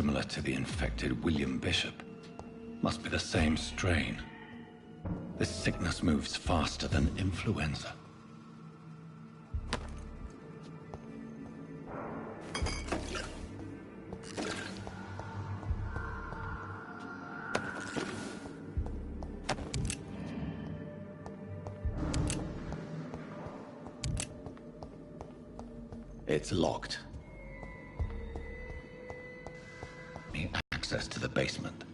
similar to the infected William Bishop. Must be the same strain. This sickness moves faster than influenza. It's locked. Need access to the basement.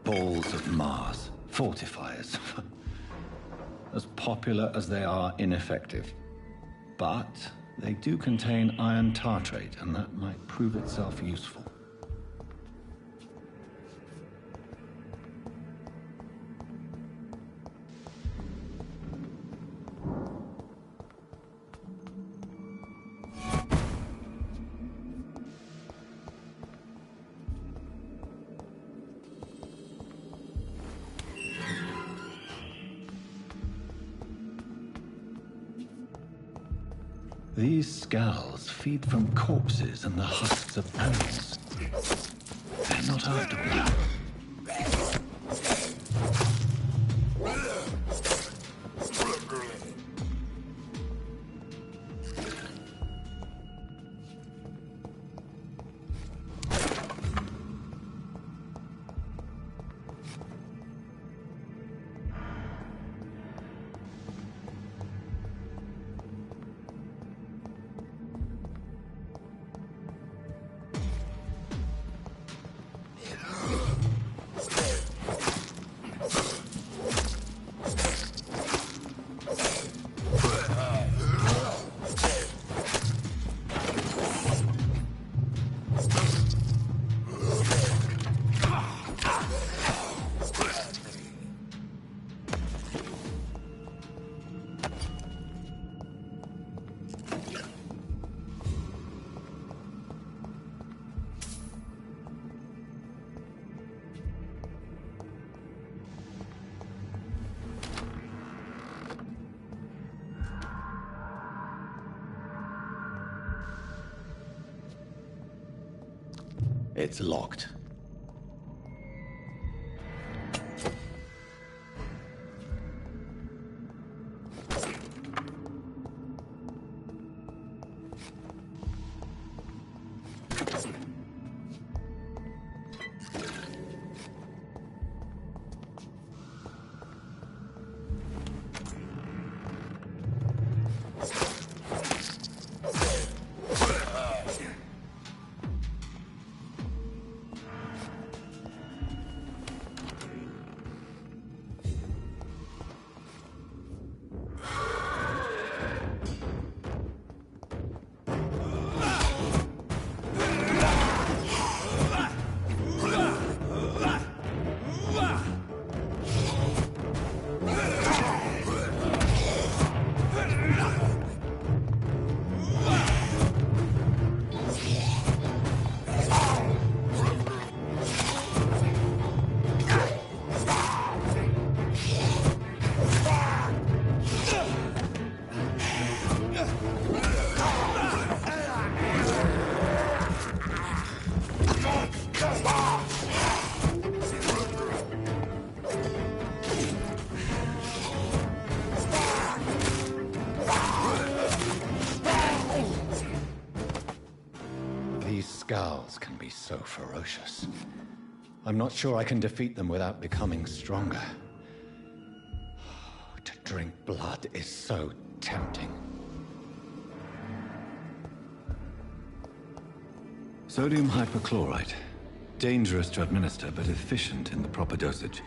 Balls of Mars, fortifiers. As popular as they are ineffective. But they do contain iron tartrate, and that might prove itself useful. These skulls feed from corpses and the husks of animals. They're not after blood. It's locked. can be so ferocious. I'm not sure I can defeat them without becoming stronger. To drink blood is so tempting. Sodium hypochlorite. Dangerous to administer, but efficient in the proper dosage.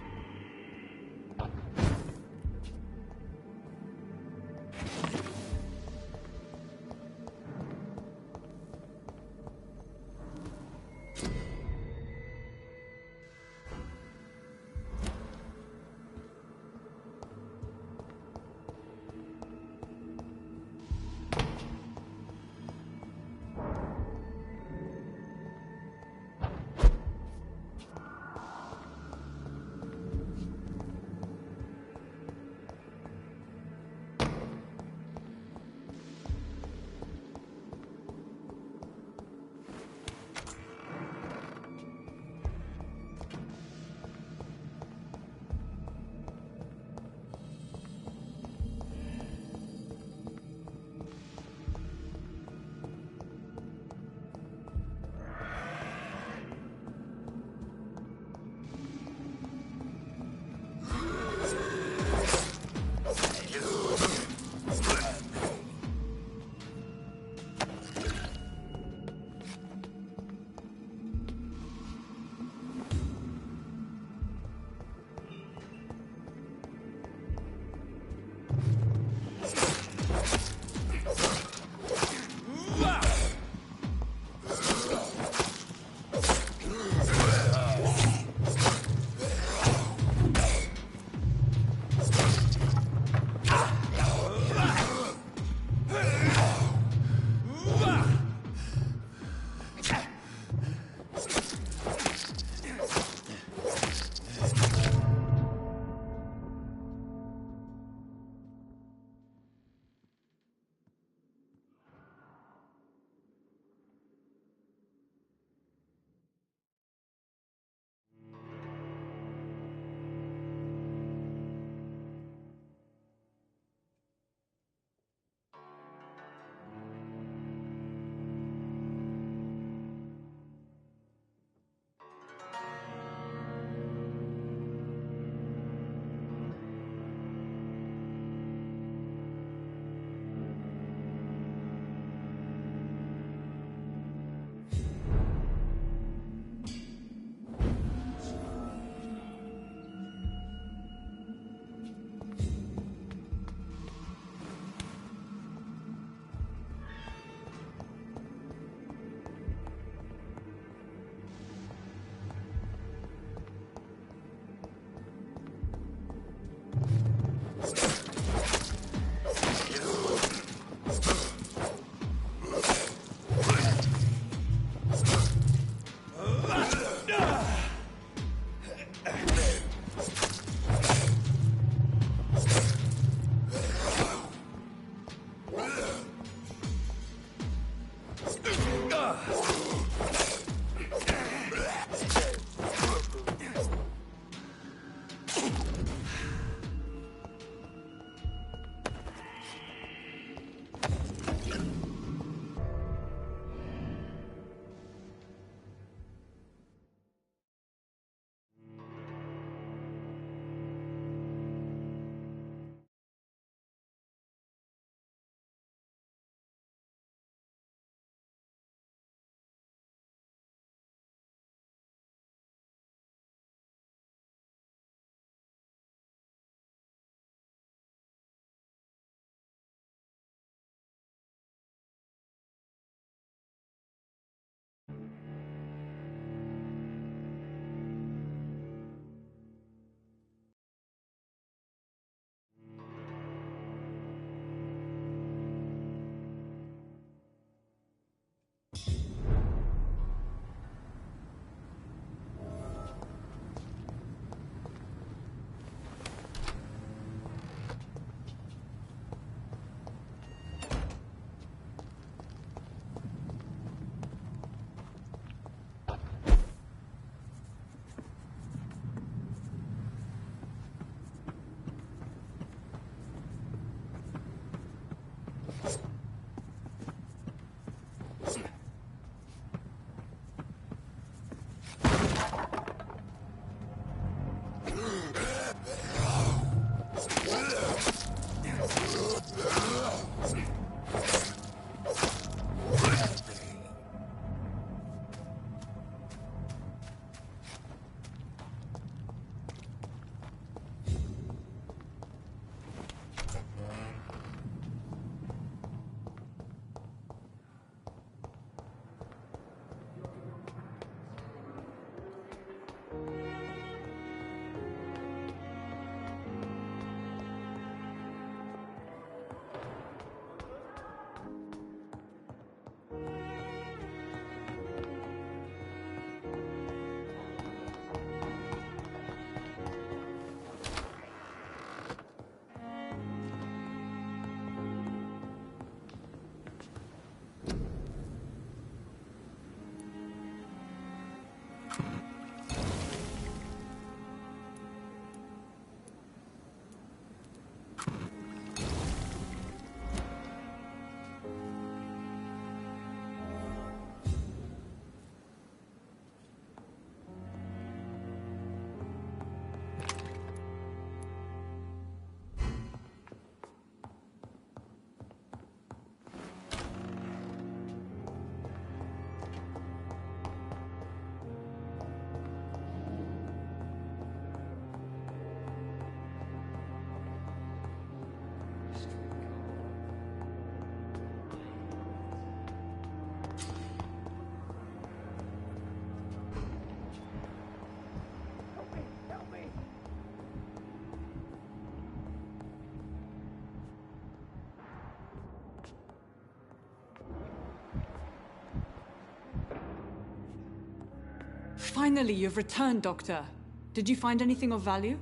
Finally, you've returned, Doctor. Did you find anything of value?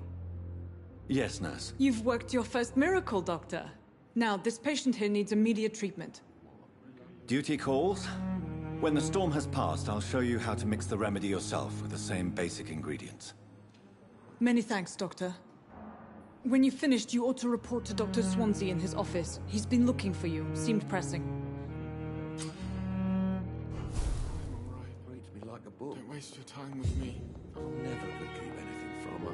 Yes, nurse. You've worked your first miracle, Doctor. Now, this patient here needs immediate treatment. Duty calls. When the storm has passed, I'll show you how to mix the remedy yourself with the same basic ingredients. Many thanks, Doctor. When you've finished, you ought to report to Dr. Swansea in his office. He's been looking for you. Seemed pressing. Reads me like a book. Don't waste your time with me. I'll never recoup anything from her.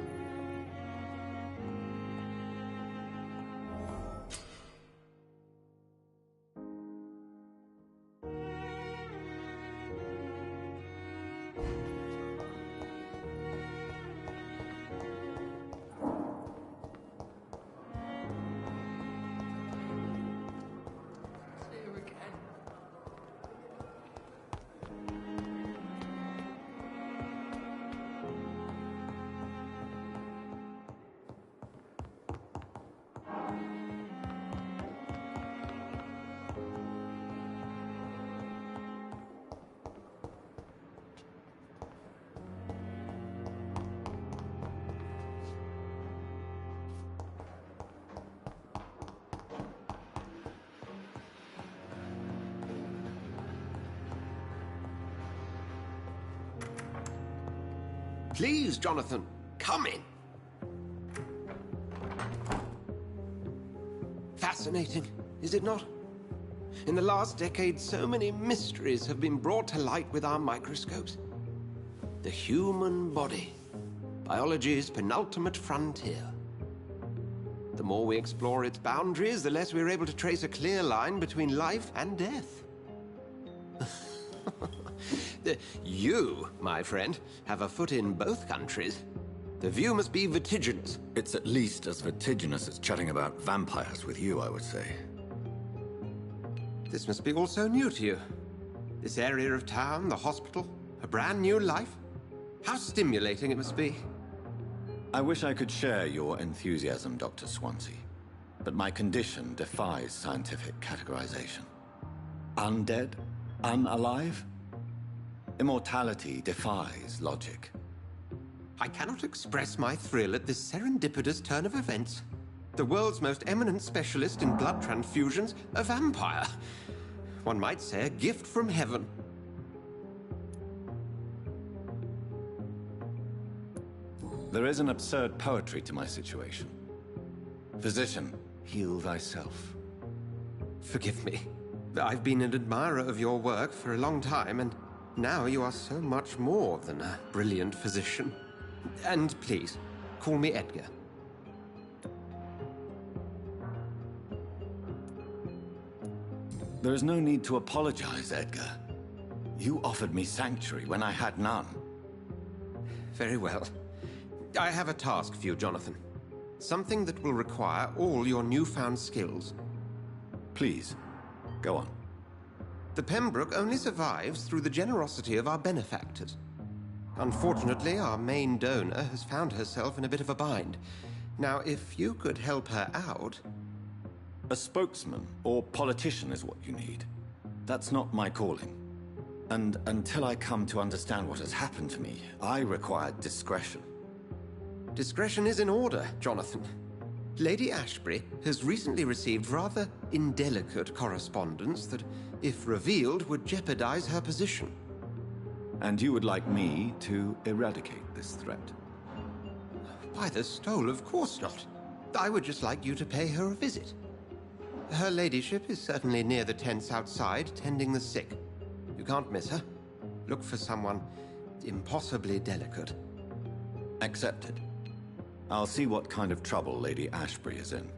Please, Jonathan, come in. Fascinating, is it not? In the last decade, so many mysteries have been brought to light with our microscopes. The human body, biology's penultimate frontier. The more we explore its boundaries, the less we're able to trace a clear line between life and death. You, my friend, have a foot in both countries. The view must be vertiginous. It's at least as vertiginous as chatting about vampires with you, I would say. This must be all so new to you. This area of town, the hospital, a brand new life. How stimulating it must be. I wish I could share your enthusiasm, Dr. Swansea, but my condition defies scientific categorization. Undead? Unalive? Immortality defies logic. I cannot express my thrill at this serendipitous turn of events. The world's most eminent specialist in blood transfusions, a vampire. One might say a gift from heaven. There is an absurd poetry to my situation. Physician, heal thyself. Forgive me. I've been an admirer of your work for a long time, and Now you are so much more than a brilliant physician. And please, call me Edgar. There is no need to apologize, Edgar. You offered me sanctuary when I had none. Very well. I have a task for you, Jonathan. Something that will require all your newfound skills. Please, go on. The Pembroke only survives through the generosity of our benefactors. Unfortunately, our main donor has found herself in a bit of a bind. Now, if you could help her out... A spokesman or politician is what you need. That's not my calling. And until I come to understand what has happened to me, I require discretion. Discretion is in order, Jonathan. Lady Ashbury has recently received rather indelicate correspondence that, if revealed, would jeopardize her position. And you would like me to eradicate this threat? By the stole, of course not. I would just like you to pay her a visit. Her ladyship is certainly near the tents outside, tending the sick. You can't miss her. Look for someone impossibly delicate. Accepted. I'll see what kind of trouble Lady Ashbury is in.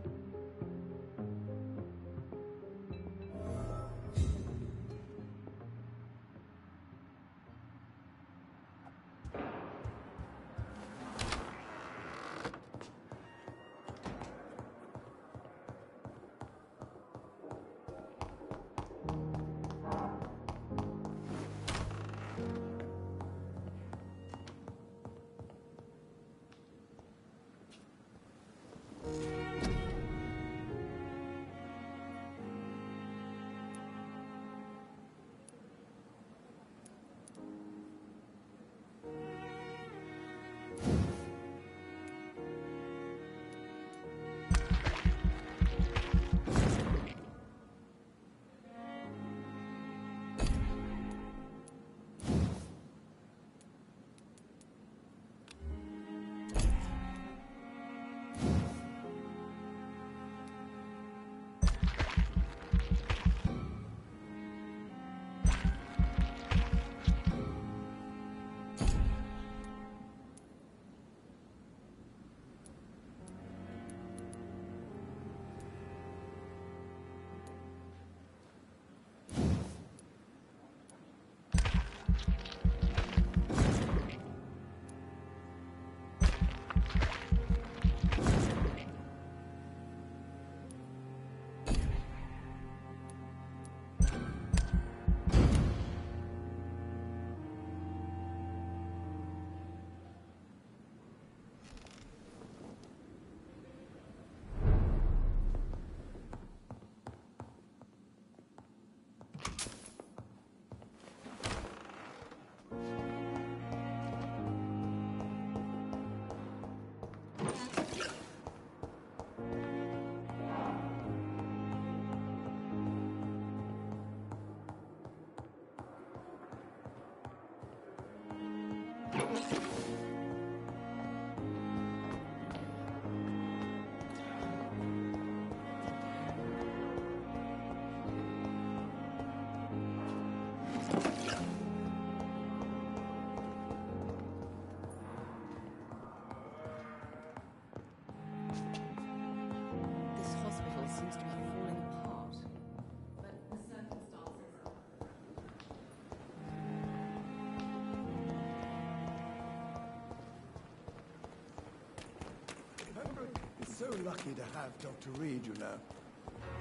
So lucky to have Dr. Reed, you know.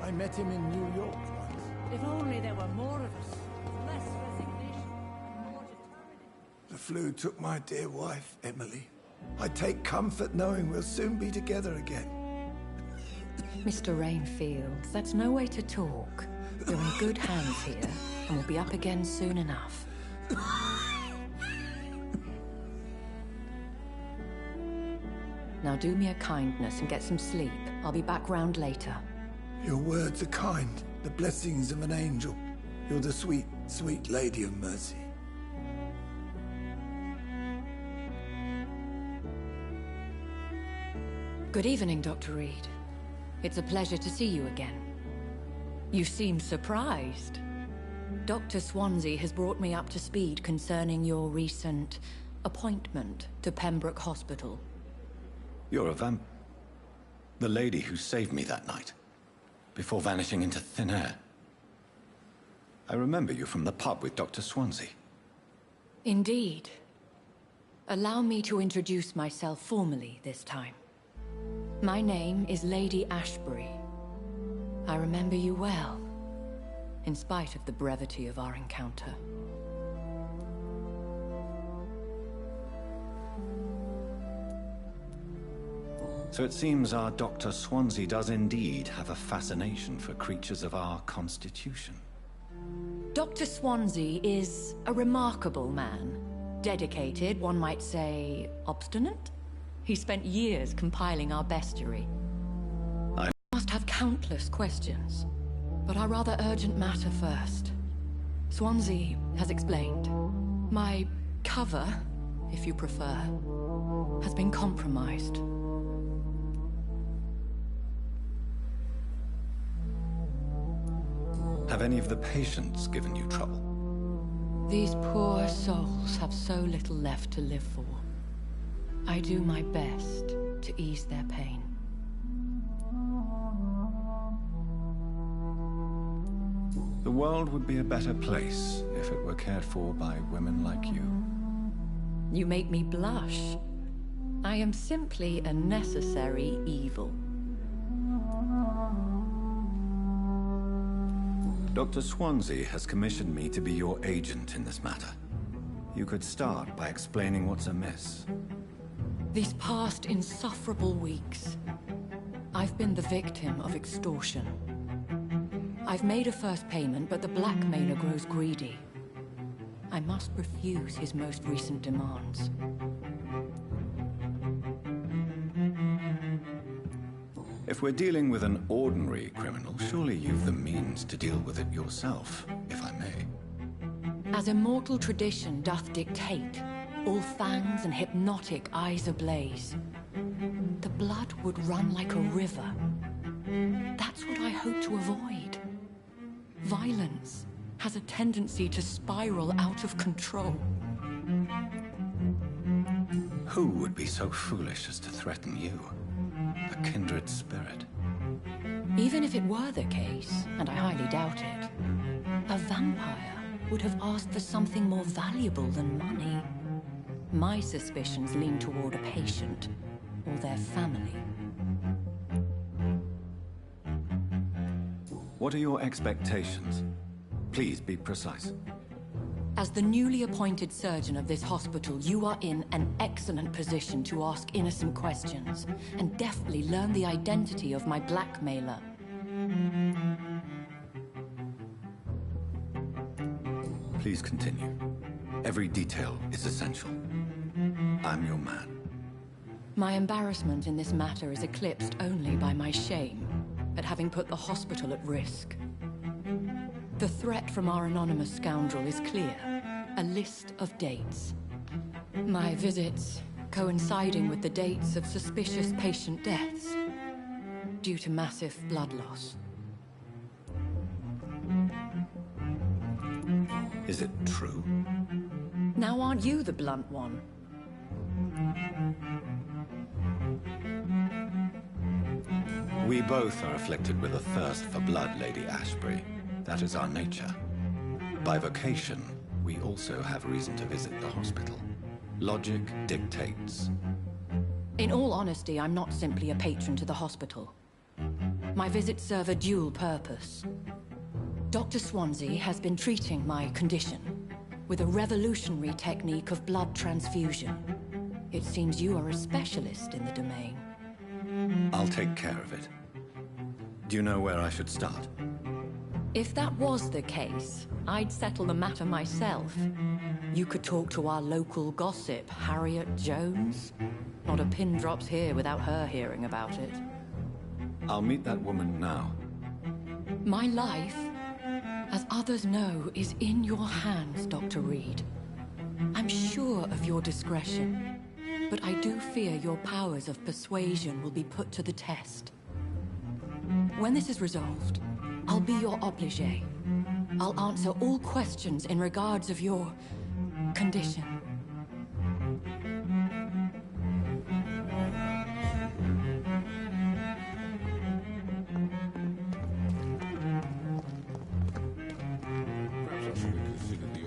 I met him in New York once. If only there were more of us. Less resignation and more determination. The flu took my dear wife, Emily. I take comfort knowing we'll soon be together again. Mr. Rainfield, that's no way to talk. You're in good hands here, and we'll be up again soon enough. Now do me a kindness and get some sleep. I'll be back round later. Your words are kind, the blessings of an angel. You're the sweet, sweet Lady of Mercy. Good evening, Dr. Reed. It's a pleasure to see you again. You seem surprised. Dr. Swansea has brought me up to speed concerning your recent appointment to Pembroke Hospital. You're a the lady who saved me that night, before vanishing into thin air. I remember you from the pub with Dr. Swansea. Indeed. Allow me to introduce myself formally this time. My name is Lady Ashbury. I remember you well, in spite of the brevity of our encounter. So it seems our Dr. Swansea does indeed have a fascination for creatures of our constitution. Dr. Swansea is a remarkable man. Dedicated, one might say, obstinate? He spent years compiling our bestiary. I must have countless questions, but our rather urgent matter first. Swansea has explained. My cover, if you prefer, has been compromised. Have any of the patients given you trouble? These poor souls have so little left to live for. I do my best to ease their pain. The world would be a better place if it were cared for by women like you. You make me blush. I am simply a necessary evil. Dr. Swansea has commissioned me to be your agent in this matter. You could start by explaining what's amiss. These past insufferable weeks, I've been the victim of extortion. I've made a first payment, but the blackmailer grows greedy. I must refuse his most recent demands. If we're dealing with an ordinary criminal, surely you've the means to deal with it yourself, if I may. As immortal tradition doth dictate, all fangs and hypnotic eyes ablaze, the blood would run like a river. That's what I hope to avoid. Violence has a tendency to spiral out of control. Who would be so foolish as to threaten you? A kindred spirit. Even if it were the case, and I highly doubt it, a vampire would have asked for something more valuable than money. My suspicions lean toward a patient or their family. What are your expectations? Please be precise. As the newly appointed surgeon of this hospital, you are in an excellent position to ask innocent questions and deftly learn the identity of my blackmailer. Please continue. Every detail is essential. I'm your man. My embarrassment in this matter is eclipsed only by my shame at having put the hospital at risk. The threat from our anonymous scoundrel is clear. A list of dates. My visits coinciding with the dates of suspicious patient deaths due to massive blood loss. Is it true? Now aren't you the blunt one? We both are afflicted with a thirst for blood, Lady Ashbury. That is our nature. By vocation, we also have reason to visit the hospital. Logic dictates. In all honesty, I'm not simply a patron to the hospital. My visits serve a dual purpose. Dr. Swansea has been treating my condition with a revolutionary technique of blood transfusion. It seems you are a specialist in the domain. I'll take care of it. Do you know where I should start? If that was the case, I'd settle the matter myself. You could talk to our local gossip, Harriet Jones. Not a pin drops here without her hearing about it. I'll meet that woman now. My life, as others know, is in your hands, Dr. Reed. I'm sure of your discretion, but I do fear your powers of persuasion will be put to the test. When this is resolved, I'll be your obligé. I'll answer all questions in regards of your condition. Perhaps I should have considered the